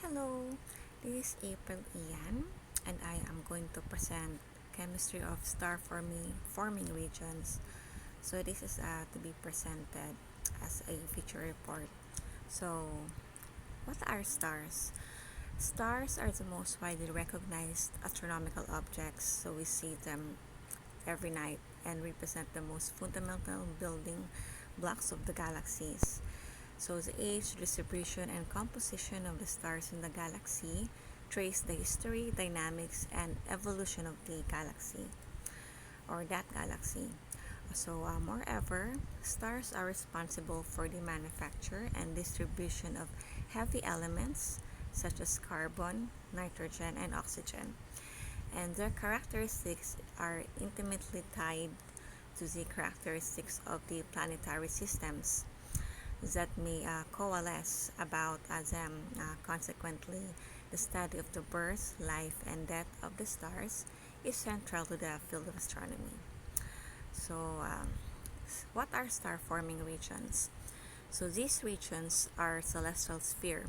Hello, this is April Ian, and I am going to present chemistry of forming regions. So this is to be presented as a feature report. So what are stars? Stars are the most widely recognized astronomical objects, so we see them every night and represent the most fundamental building blocks of the galaxies. So the age, distribution, and composition of the stars in the galaxy trace the history, dynamics, and evolution of the galaxy or that galaxy. Moreover, stars are responsible for the manufacture and distribution of heavy elements such as carbon, nitrogen, and oxygen. And their characteristics are intimately tied to the characteristics of the planetary systems that may coalesce about them. Consequently, the study of the birth, life, and death of the stars is central to the field of astronomy. So, what are star forming regions? So, these regions are celestial sphere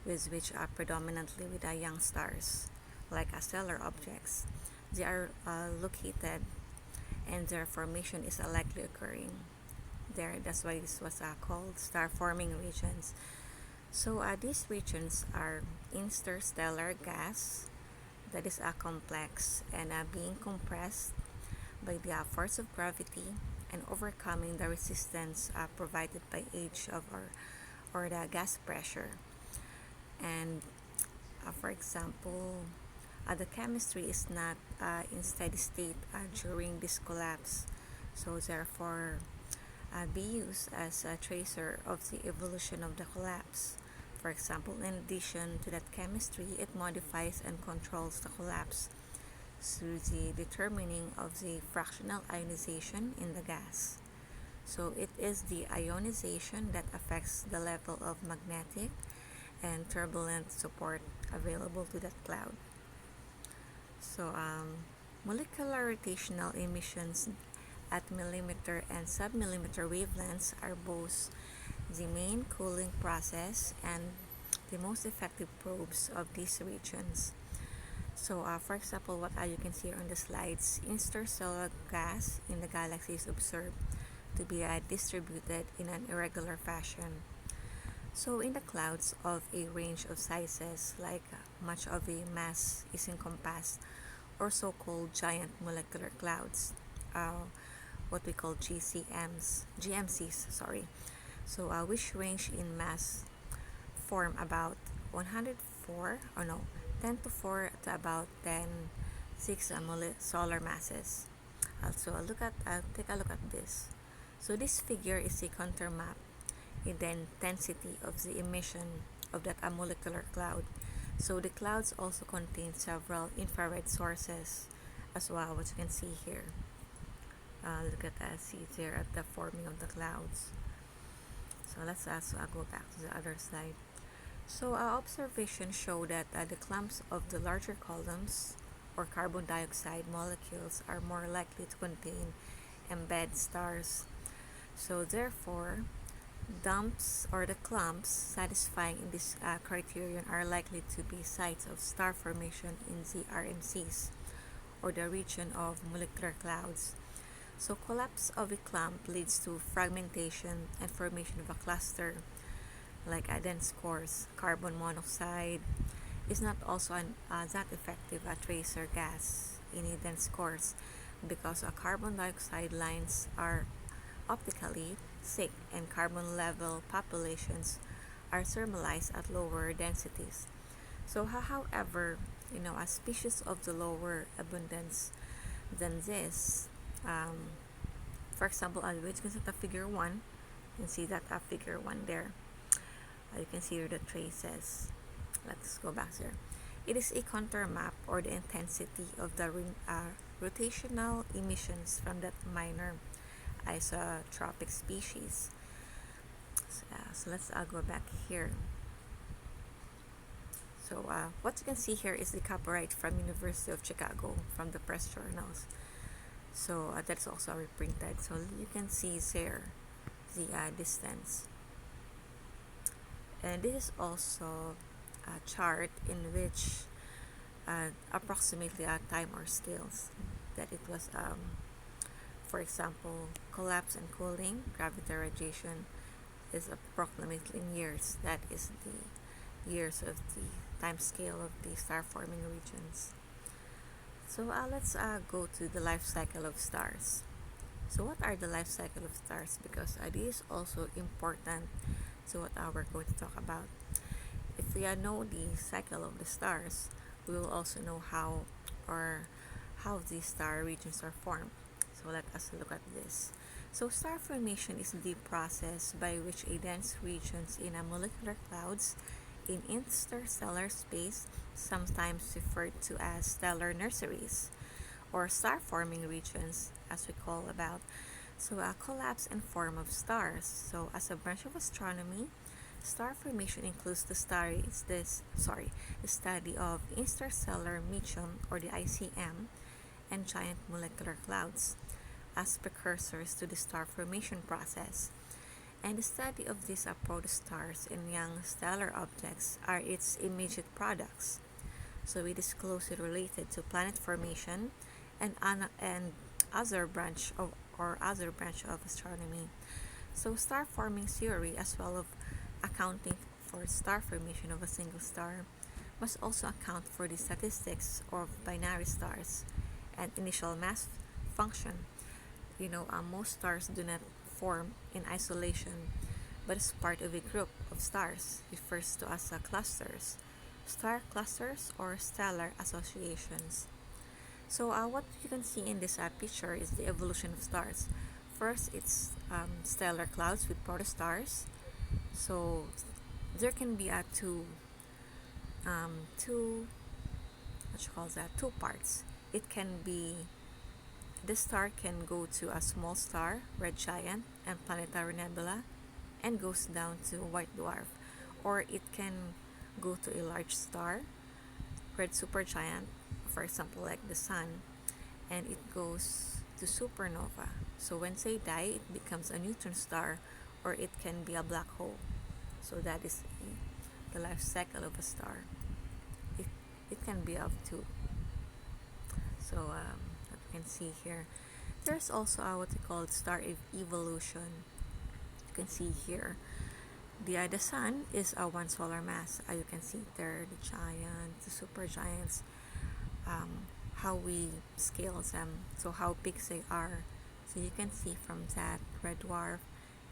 with which are predominantly with young stars, like stellar objects. They are located and their formation is likely occurring there. That's why this was called star forming regions. So these regions are interstellar gas that is complex and being compressed by the force of gravity and overcoming the resistance provided by age of or the gas pressure. And for example, the chemistry is not in steady state during this collapse. So therefore, be used as a tracer of the evolution of the collapse. For example, in addition to that chemistry, it modifies and controls the collapse through the determining of the fractional ionization in the gas. So it is the ionization that affects the level of magnetic and turbulent support available to that cloud. Molecular rotational emissions at millimeter and submillimeter wavelengths are both the main cooling process and the most effective probes of these regions. For example, what you can see on the slides, interstellar gas in the galaxy is observed to be distributed in an irregular fashion. So in the clouds of a range of sizes, like much of a mass is encompassed, or so-called giant molecular clouds, what we call GMCs, sorry. Which range in mass form about 104 or no 10 to 4 to about 10 6 solar masses. Also take a look at this. So this figure is a contour map in the intensity of the emission of that molecular cloud. So the clouds also contain several infrared sources as well, which you can see here. Look at that, see there at the forming of the clouds. So let's also go back to the other slide. So observations show that the clumps of the larger columns or carbon dioxide molecules are more likely to contain embedded stars. So therefore, dumps or the clumps satisfying in this criterion are likely to be sites of star formation in the RMCs or the region of molecular clouds. So collapse of a clump leads to fragmentation and formation of a cluster like a dense cores. Carbon monoxide is not also that effective a tracer gas in a dense cores because carbon dioxide lines are optically thick and carbon level populations are thermalized at lower densities. So however, a species of the lower abundance than this, for example, we can set a figure 1. You can see that figure 1 there. You can see the traces. Let's go back there. It is a contour map or the intensity of the rotational emissions from that minor isotropic species. So let's go back here. So what you can see here is the copyright from University of Chicago from the press journals. So that's also reprinted. So you can see there the distance. And this is also chart in which approximately a time or scales that it was, for example, collapse and cooling, gravity radiation is approximately in years. That is the years of the time scale of the star forming regions. So let's go to the life cycle of stars. So what are the life cycle of stars? Because this is also important to what we're going to talk about. If we know the cycle of the stars, we will also know how the star regions are formed. So let us look at this. So star formation is the process by which a dense regions in a molecular clouds in interstellar space, sometimes referred to as stellar nurseries, or star-forming regions, as we call about. So a collapse and form of stars. So as a branch of astronomy, star formation includes the study of interstellar medium, or the ICM, and giant molecular clouds as precursors to the star formation process. And the study of these protostars and young stellar objects are its immediate products. So it is closely related to planet formation and other branch of astronomy. So star forming theory, as well as accounting for star formation of a single star, must also account for the statistics of binary stars and initial mass function. Most stars do not form in isolation, but as part of a group of stars, refers to as clusters, star clusters, or stellar associations. So what you can see in this picture is the evolution of stars. First, it's stellar clouds with protostars. So there can be two what you call that two parts. It can be the star can go to a small star, red giant, and planetary nebula, and goes down to white dwarf, or it can go to a large star, red supergiant, for example, like the sun, and it goes to supernova. So when they die, it becomes a neutron star, or it can be a black hole. So that is the life cycle of a star. It, it can be up to. So that you can see here. There's also what we call star evolution. You can see here. The sun is one solar mass. You can see there the giant, the supergiants, how we scale them, so how big they are. So you can see from that red dwarf,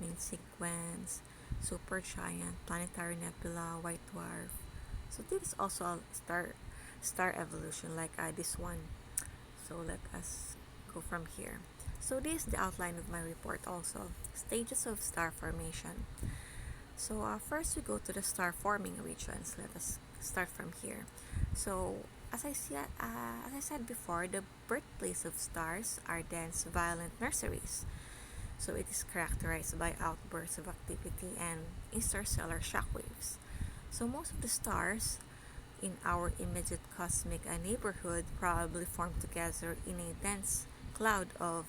main sequence, supergiant, planetary nebula, white dwarf. So this is also a star evolution like this one. So let us go from here. So this is the outline of my report also. Stages of star formation. So first we go to the star forming regions. Let us start from here. So as I said before, the birthplace of stars are dense, violent nurseries. So it is characterized by outbursts of activity and interstellar shockwaves. So most of the stars in our immediate cosmic neighborhood probably form together in a dense cloud of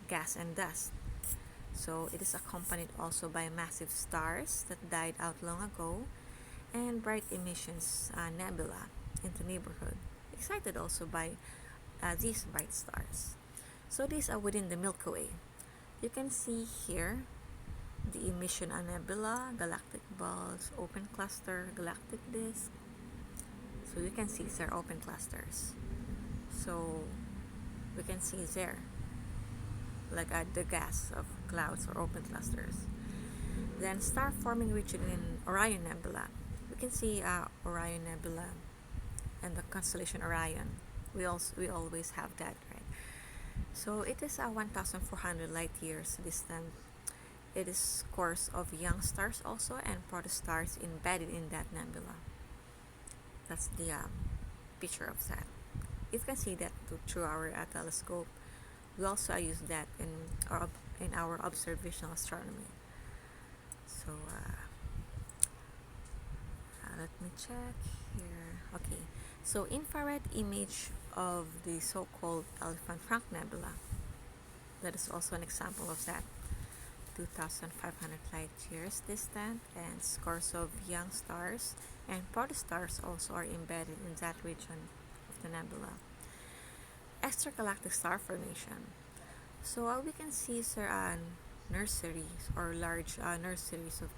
gas and dust. So it is accompanied also by massive stars that died out long ago and bright emissions nebula in the neighborhood, excited also by these bright stars. So these are within the Milky Way. You can see here the emission nebula, galactic bulbs, open cluster, galactic disk. So you can see they're open clusters. So we can see there like the gas of clouds or open clusters. Then star forming region in Orion Nebula. We can see Orion Nebula and the constellation Orion. We always have that, right? So it is 1,400 light years distant. It is course of young stars also and protostars embedded in that nebula. That's the picture of that. You can see that through our telescope. We also use that in our observational astronomy. So let me check here. Okay, so infrared image of the so-called Elephant Trunk Nebula. That is also an example of that. 2,500 light years distant, and scores of young stars and protostars also are embedded in that region of the nebula. Extragalactic star formation. So we can see nurseries or large nurseries of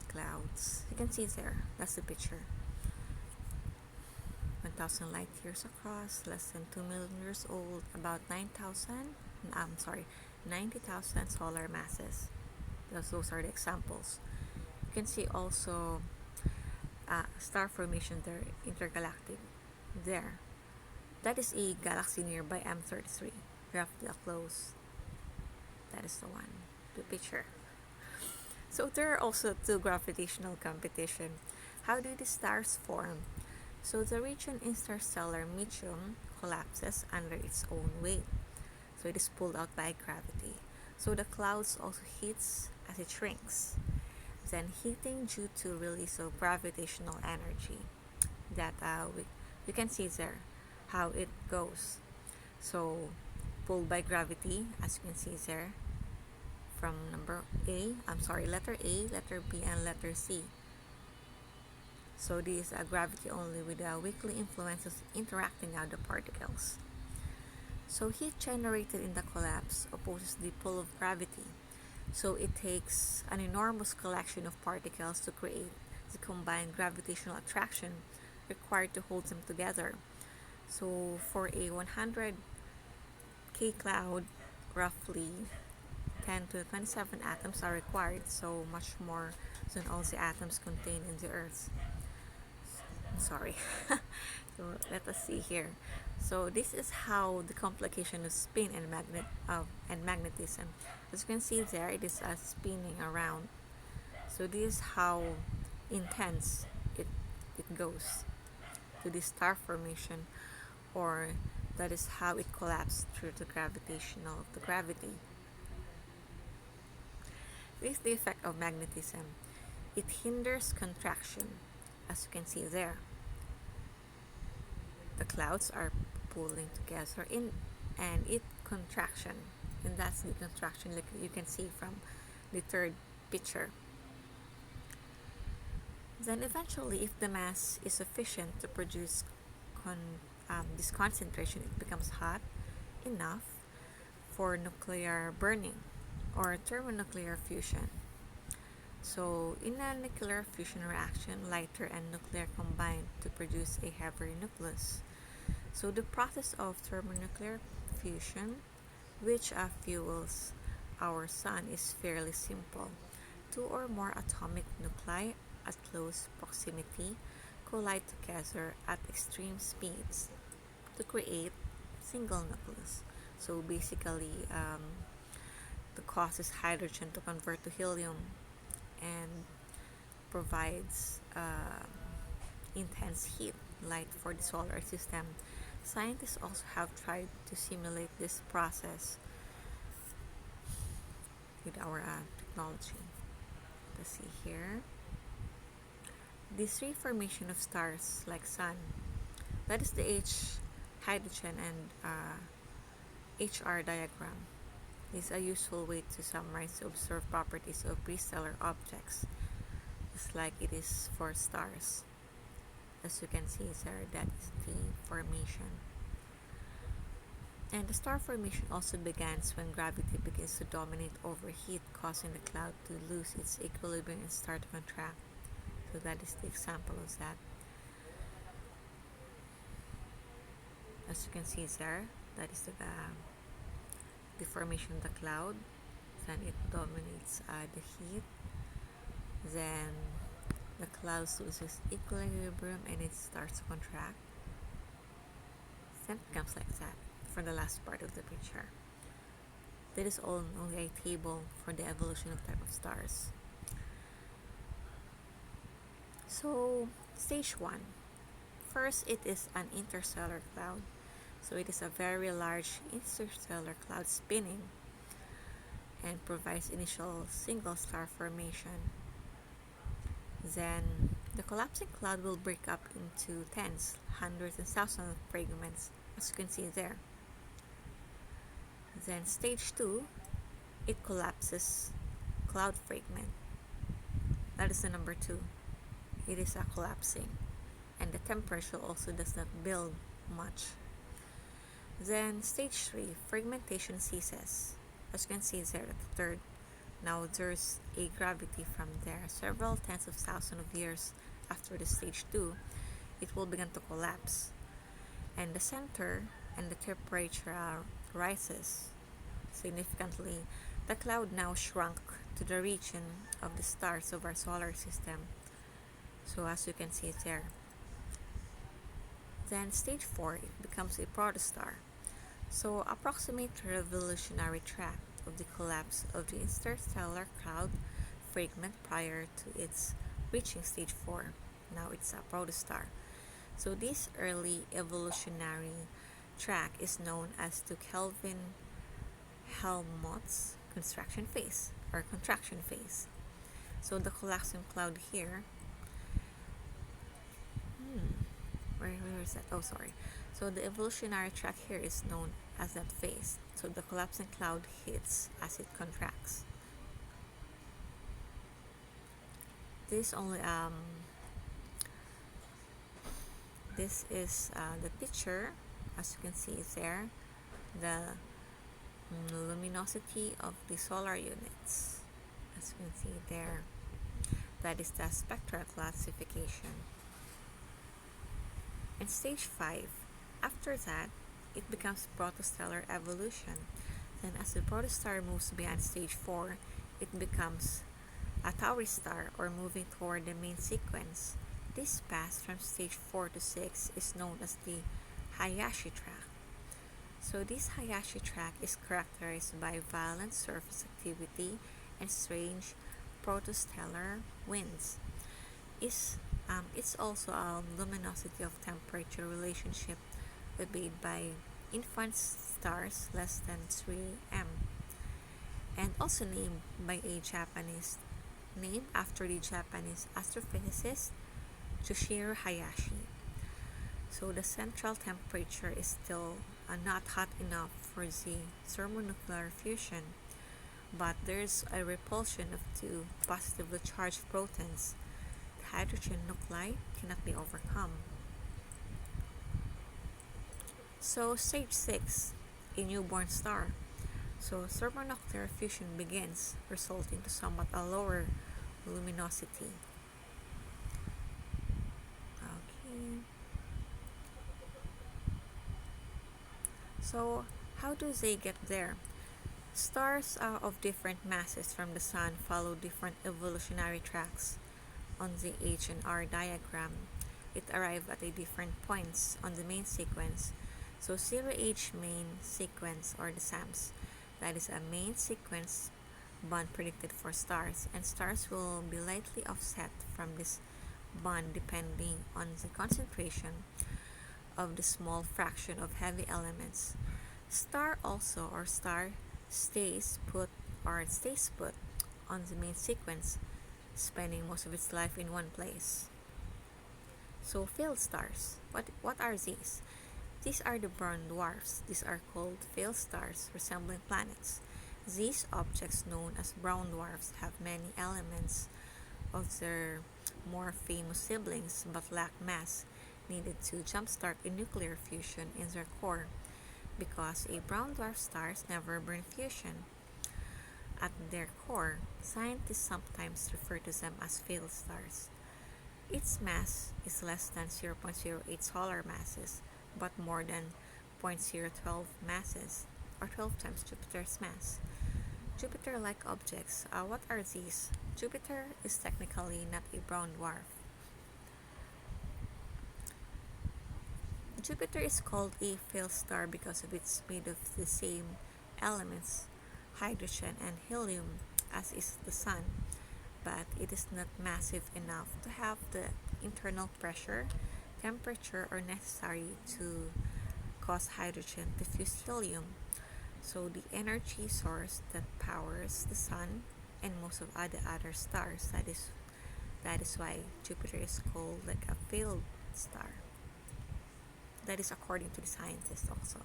clouds. You can see there. That's the picture. 1,000 light years across, less than 2 million years old, about 90,000 solar masses. Those are the examples. You can see also star formation there, intergalactic. There. That is a galaxy nearby M33, roughly close. That is the one, the picture. So there are also two gravitational competition. How do the stars form? So the region interstellar medium collapses under its own weight. So it is pulled out by gravity. So the clouds also heats as it shrinks. Then heating due to release of gravitational energy. That you can see there how it goes. So pulled by gravity, as you can see there, from letter A, letter B, and letter C. So this gravity only with weakly influences interacting out the particles. So heat generated in the collapse opposes the pull of gravity. So it takes an enormous collection of particles to create the combined gravitational attraction required to hold them together. So for a 100K cloud, roughly 10 to 27 atoms are required, so much more than all the atoms contained in the Earth. Sorry. So let us see here. So this is how the complication of spin and magnetism. As you can see there, it is spinning around. So this is how intense it goes to the star formation, or that is how it collapsed through the gravity. This is the effect of magnetism. It hinders contraction, as you can see there. The clouds are pulling together and it contraction, and that's the contraction like you can see from the third picture. Then eventually, if the mass is sufficient to produce this concentration, it becomes hot enough for nuclear burning or thermonuclear fusion. So in a nuclear fusion reaction, lighter and nuclear combine to produce a heavier nucleus. So the process of thermonuclear fusion, which fuels our sun, is fairly simple. Two or more atomic nuclei at close proximity collide together at extreme speeds to create single nucleus. So basically, the causes hydrogen to convert to helium and provides intense heat, light for the solar system. Scientists also have tried to simulate this process with our technology. Let's see here. This reformation of stars like sun, that is the hydrogen and HR diagram, is a useful way to summarize the observed properties of prestellar objects, just like it is for stars. As you can see there, that is the formation. And the star formation also begins when gravity begins to dominate over heat, causing the cloud to lose its equilibrium and start to contract. So that is the example of that. As you can see there, that is the formation of the cloud. Then it dominates the heat. Then the cloud loses equilibrium and it starts to contract. Then it comes like that for the last part of the picture. That is only a table for the evolution of type of stars. So stage 1. First, it is an interstellar cloud. So it is a very large interstellar cloud spinning and provides initial single star formation. Then the collapsing cloud will break up into tens, hundreds, and thousands of fragments, as you can see there. Then stage 2, it collapses cloud fragment. That is the number two. It is a collapsing, and the temperature also does not build much. Then stage 3, fragmentation ceases. As you can see there at the third, now there's a gravity from there. Several tens of thousands of years after the stage 2, it will begin to collapse. And the center and the temperature rises significantly. The cloud now shrunk to the region of the stars of our solar system. So as you can see there. Then stage 4, it becomes a protostar. So approximate the revolutionary track of the collapse of the interstellar cloud fragment prior to its reaching stage 4. Now it's a protostar. So this early evolutionary track is known as the Kelvin-Helmholtz contraction phase. So the collapsing cloud here, where is that? Oh, sorry. So the evolutionary track here is known as that phase. So the collapsing cloud hits as it contracts. This is the picture. As you can see there, the luminosity of the solar units. As you can see there, that is the spectral classification. In stage 5, after that, it becomes protostellar evolution. Then as the protostar moves beyond stage 4, it becomes a Tauri star, or moving toward the main sequence. This pass from stage 4 to 6 is known as the Hayashi track. So this Hayashi track is characterized by violent surface activity and strange protostellar winds. It's also a luminosity of temperature relationship obeyed by infant stars less than 3M, and also named after the Japanese astrophysicist Toshiro Hayashi. So the central temperature is still not hot enough for the thermonuclear fusion, but there's a repulsion of two positively charged protons. The hydrogen nuclei cannot be overcome. So stage 6, a newborn star. So thermonuclear fusion begins, resulting to somewhat a lower luminosity. Okay. So how do they get there? Stars of different masses from the Sun follow different evolutionary tracks. On the H and R diagram, it arrived at a different points on the main sequence. So 0H main sequence, or the SAMS, that is a main sequence bond predicted for stars, and stars will be lightly offset from this bond depending on the concentration of the small fraction of heavy elements. Star stays put on the main sequence, spending most of its life in one place. So failed stars, what are these? These are the brown dwarfs. These are called failed stars resembling planets. These objects, known as brown dwarfs, have many elements of their more famous siblings but lack mass needed to jumpstart a nuclear fusion in their core. Because a brown dwarf stars never burn fusion at their core, scientists sometimes refer to them as failed stars. Its mass is less than 0.08 solar masses, but more than 0.012 masses, or 12 times Jupiter's mass. Jupiter-like objects, what are these? Jupiter is technically not a brown dwarf. Jupiter is called a failed star because it's made of the same elements, hydrogen and helium, as is the Sun, but it is not massive enough to have the internal pressure, temperature, or necessary to cause hydrogen to fuse helium. So the energy source that powers the Sun and most of the other stars, that is why Jupiter is called like a failed star. That is according to the scientists also.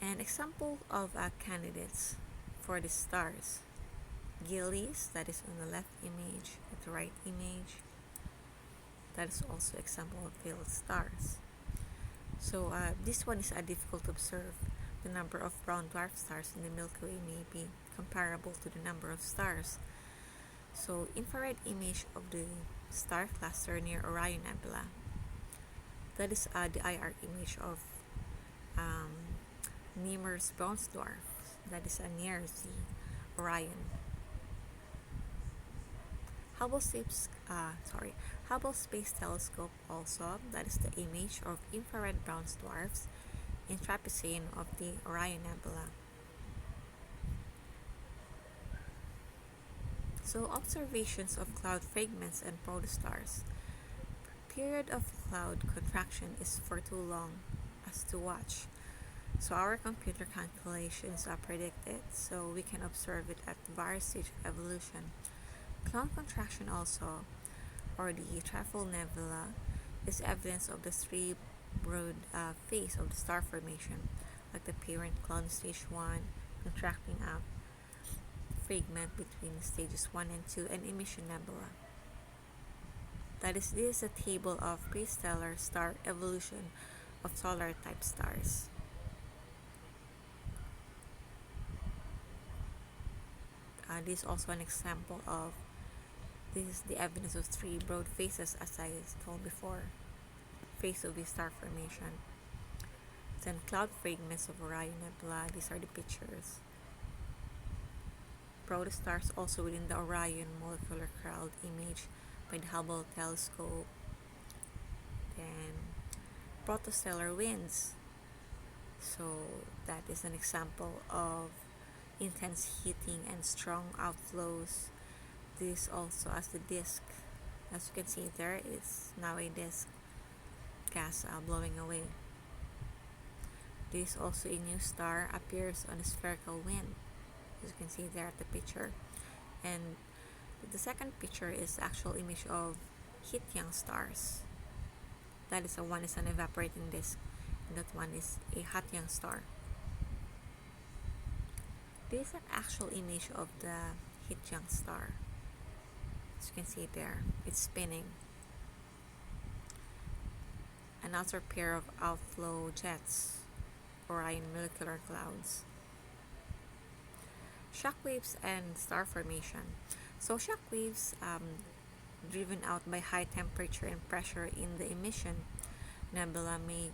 An example of candidates for the stars. Gillies, that is on the left image, at the right image, that is also example of failed stars. So this one is difficult to observe. The number of brown dwarf stars in the Milky Way may be comparable to the number of stars. So infrared image of the star cluster near Orion Nebula. That is the IR image of Mimer's brown dwarf. That is near the Orion. Hubble Space Telescope also, that is the image of infrared brown dwarfs in trapezium of the Orion Nebula. So observations of cloud fragments and protostars. Period of cloud contraction is for too long as to watch. So our computer calculations are predicted, so we can observe it at various stages of evolution. Cloud contraction also, or the Trifle Nebula, is evidence of the three-broad phase of the star formation, like the parent cloud in stage 1, contracting up, fragment between stages 1 and 2, and emission nebula. This is a table of pre-stellar star evolution of solar type stars. This is also an example of this is the evidence of three broad phases, as I told before, phase of the star formation. Then cloud fragments of Orion Nebula, these are the pictures. Protostars also within the Orion molecular cloud image by the Hubble telescope. Then protostellar winds. So that is an example of intense heating and strong outflows. This also as the disk. As you can see there, it's now a disk gas blowing away. This also a new star appears on a spherical wind, as you can see there at the picture. And the second picture is actual image of heat young stars. That is one is an evaporating disk, and that one is a hot young star. This is an actual image of the heat young star. As you can see there, it's spinning. An outer pair of outflow jets, Orion molecular clouds. Shockwaves and star formation. So shockwaves driven out by high temperature and pressure in the emission nebula may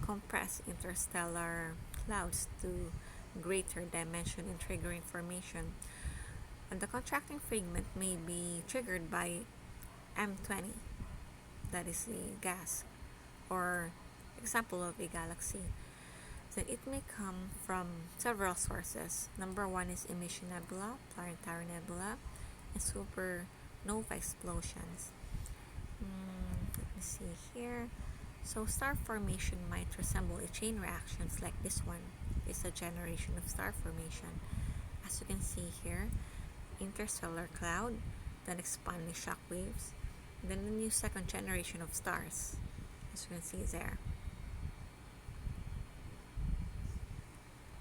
compress interstellar clouds to greater dimension in triggering formation. And the contracting fragment may be triggered by M20, that is the gas, or example of a galaxy. Then it may come from several sources. Number one is emission nebula, planetary nebula, and supernova explosions. Let me see here. So star formation might resemble a chain reactions like this one. It's a generation of star formation. As you can see here, interstellar cloud, then expanding shock waves, then a new second generation of stars, as you can see there.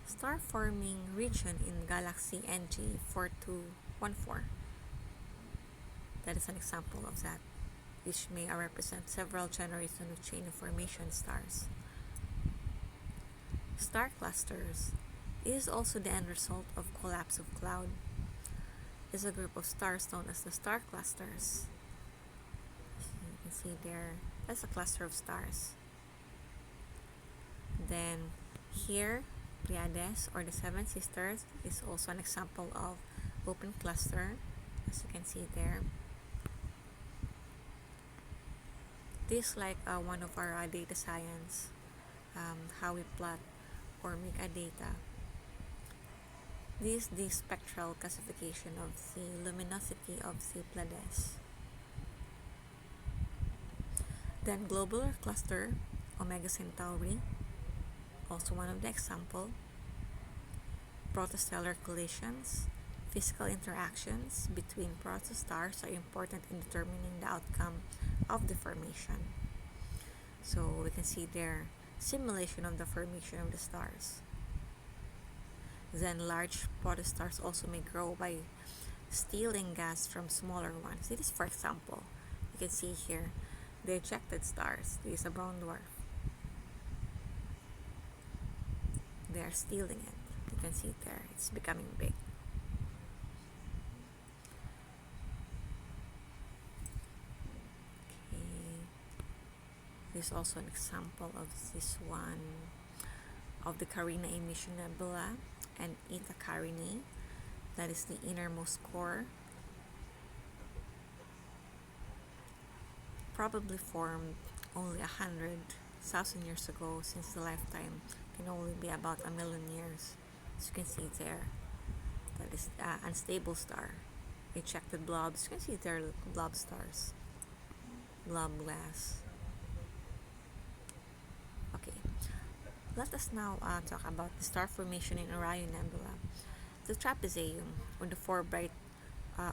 Star forming region in galaxy NG 4214. That is an example of that, which may represent several generations of chain of formation stars. Star clusters is also the end result of collapse of cloud. Is a group of stars known as the star clusters. So you can see there, that's a cluster of stars. Then here, Pleiades or the Seven Sisters is also an example of open cluster, as you can see there. This is like one of our data science, how we plot or make a data. This is the spectral classification of the luminosity of the Pleiades. Then globular cluster, Omega Centauri, also one of the example. Protostellar collisions, physical interactions between protostars are important in determining the outcome of the formation. So we can see there simulation of the formation of the stars. Then large protostars also may grow by stealing gas from smaller ones. It is, for example, you can see here the ejected stars. This is a brown dwarf. They are stealing it. You can see it there. It's becoming big. Okay. Here's also an example of this one of the Carina emission nebula and Eta Carinae. That is the innermost core. Probably formed only 100,000 years ago, since the lifetime can only be about a million years. As you can see there, that is unstable star. Ejected blobs. You can see there blob stars, blob gas. Okay, let us now talk about the star formation in Orion Nebula. The trapezium, or the four bright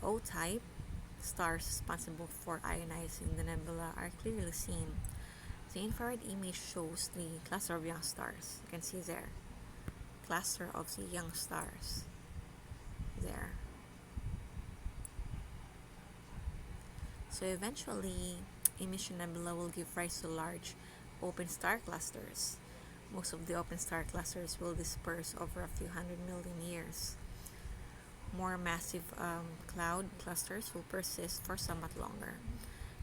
O-type stars responsible for ionizing the nebula, are clearly seen. The infrared image shows the cluster of young stars. You can see there, cluster of the young stars there. So eventually, emission nebula will give rise to large open star clusters. Most of the open star clusters will disperse over a few 100 million years. More massive cloud clusters will persist for somewhat longer.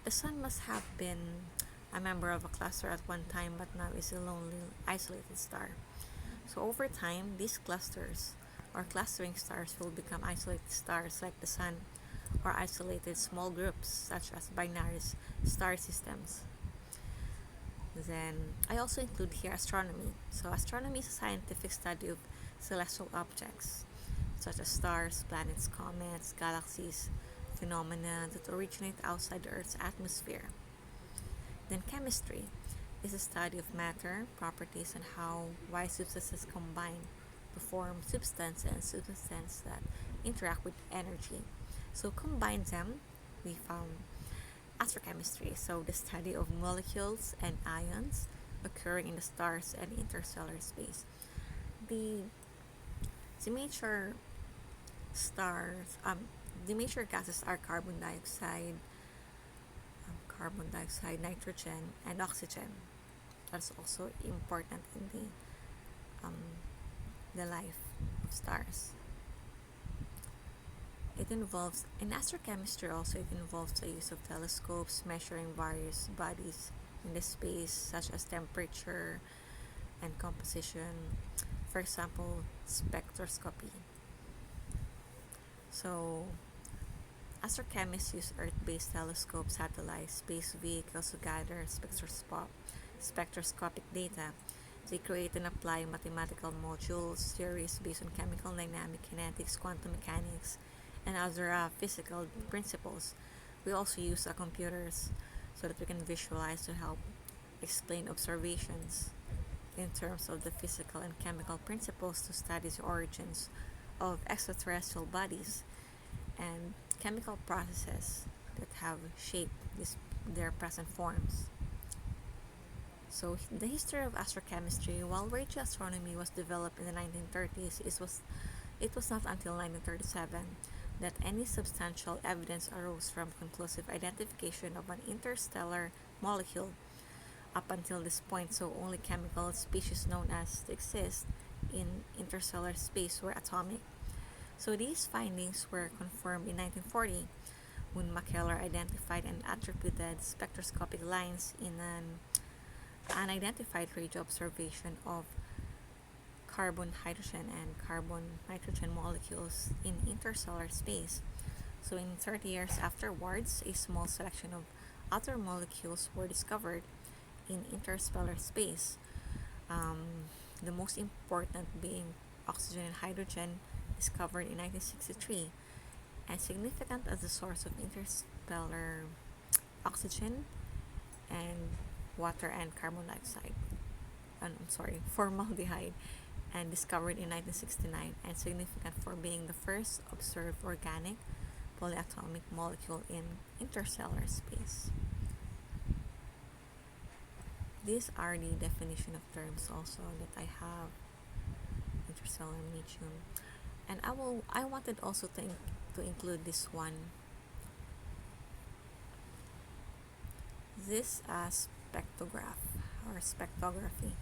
The Sun must have been a member of a cluster at one time, but now is a lonely, isolated star. So over time, these clusters or clustering stars will become isolated stars like the Sun, or isolated small groups such as binary star systems. Then I also include here astronomy. So astronomy is a scientific study of celestial objects such as stars, planets, comets, galaxies, phenomena that originate outside the Earth's atmosphere. Then chemistry is a study of matter, properties, and how why substances combine to form substance and substances that interact with energy. So combine them, we found astrochemistry, so the study of molecules and ions occurring in the stars and interstellar space. The the major stars, the major gases are carbon dioxide, nitrogen, and oxygen. That's also important in the life of stars. It involves, in astrochemistry also, it involves the use of telescopes measuring various bodies in the space, such as temperature and composition. For example, spectroscopy. So, astrochemists use Earth-based telescopes, satellites, space vehicles to gather spectroscopic data. They create and apply mathematical modules, theories based on chemical dynamic kinetics, quantum mechanics, and other physical principles. We also use computers so that we can visualize to help explain observations in terms of the physical and chemical principles to study the origins of extraterrestrial bodies and chemical processes that have shaped their present forms. So the history of astrochemistry, while radioastronomy was developed in the 1930s, it was not until 1937 that any substantial evidence arose from conclusive identification of an interstellar molecule. Up until this point, so only chemical species known as to exist in interstellar space were atomic. So these findings were confirmed in 1940 when Mackellar identified and attributed spectroscopic lines in an unidentified radio observation of carbon, hydrogen, and carbon nitrogen molecules in interstellar space. So in 30 years afterwards, a small selection of other molecules were discovered in interstellar space. The most important being oxygen and hydrogen, discovered in 1963, and significant as the source of interstellar oxygen and water and carbon dioxide. Formaldehyde, and discovered in 1969, and significant for being the first observed organic polyatomic molecule in interstellar space. These are the definition of terms also that I have interstellar medium. And I wanted also to include this one. This spectrograph or spectrography.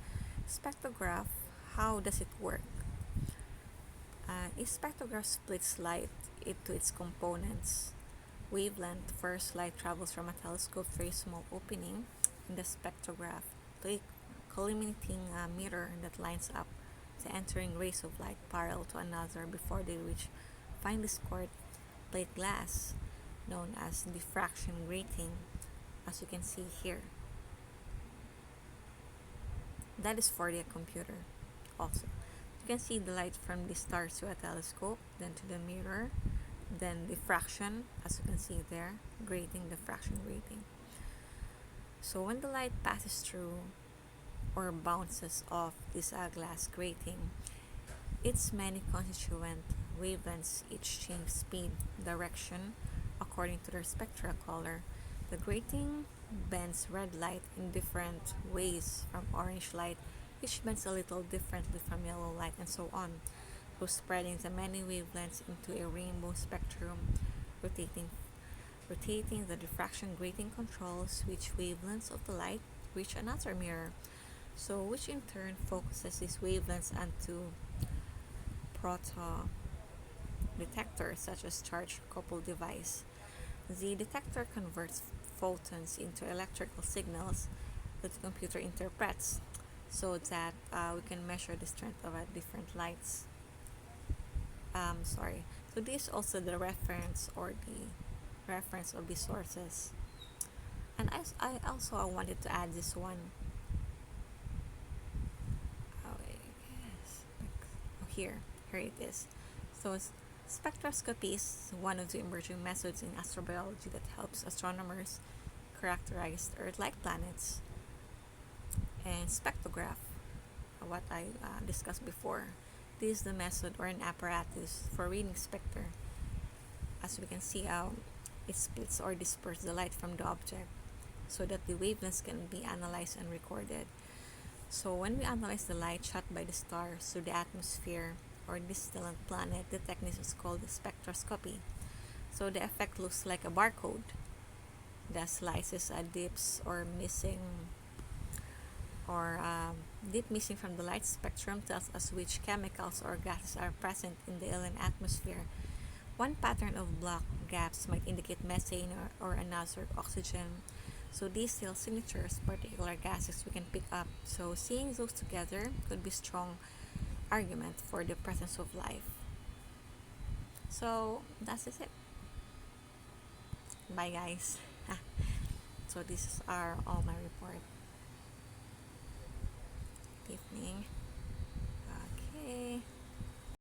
Spectrograph, how does it work? A spectrograph splits light into its components. Wavelength: first, light travels from a telescope through a small opening in the spectrograph to a collimating mirror that lines up the entering rays of light parallel to another before they reach finely scored plate glass, known as diffraction grating, as you can see here. That is for the computer also. You can see the light from the stars to a telescope, then to the mirror, then diffraction, as you can see there, grating, diffraction grating. So when the light passes through or bounces off this glass grating, its many constituent wavelengths each change speed, direction, according to their spectral color. The grating bends red light in different ways from orange light, which bends a little differently from yellow light, and so on, so spreading the many wavelengths into a rainbow spectrum. Rotating the diffraction grating controls which wavelengths of the light reach another mirror, so which in turn focuses these wavelengths onto proto detectors such as charge coupled device. The detector converts photons into electrical signals that the computer interprets so that we can measure the strength of different lights. Sorry. So this is also the reference or the reference of the sources. And I also wanted to add this one. Here it is. So spectroscopy is one of the emerging methods in astrobiology that helps astronomers characterize Earth-like planets. And spectrograph, what I discussed before, this is the method or an apparatus for reading spectra. As we can see, it splits or disperses the light from the object so that the wavelengths can be analyzed and recorded. So when we analyze the light shot by the stars through the atmosphere or distant planet, the technique is called spectroscopy. So the effect looks like a barcode. The slices, dips, or missing or deep missing from the light spectrum tells us which chemicals or gases are present in the alien atmosphere. One pattern of black gaps might indicate methane or another oxygen. So these cell signatures, particular gases we can pick up. So seeing those together could be strong argument for the presence of life. So that's it. Bye guys. So this is all my report. Good evening.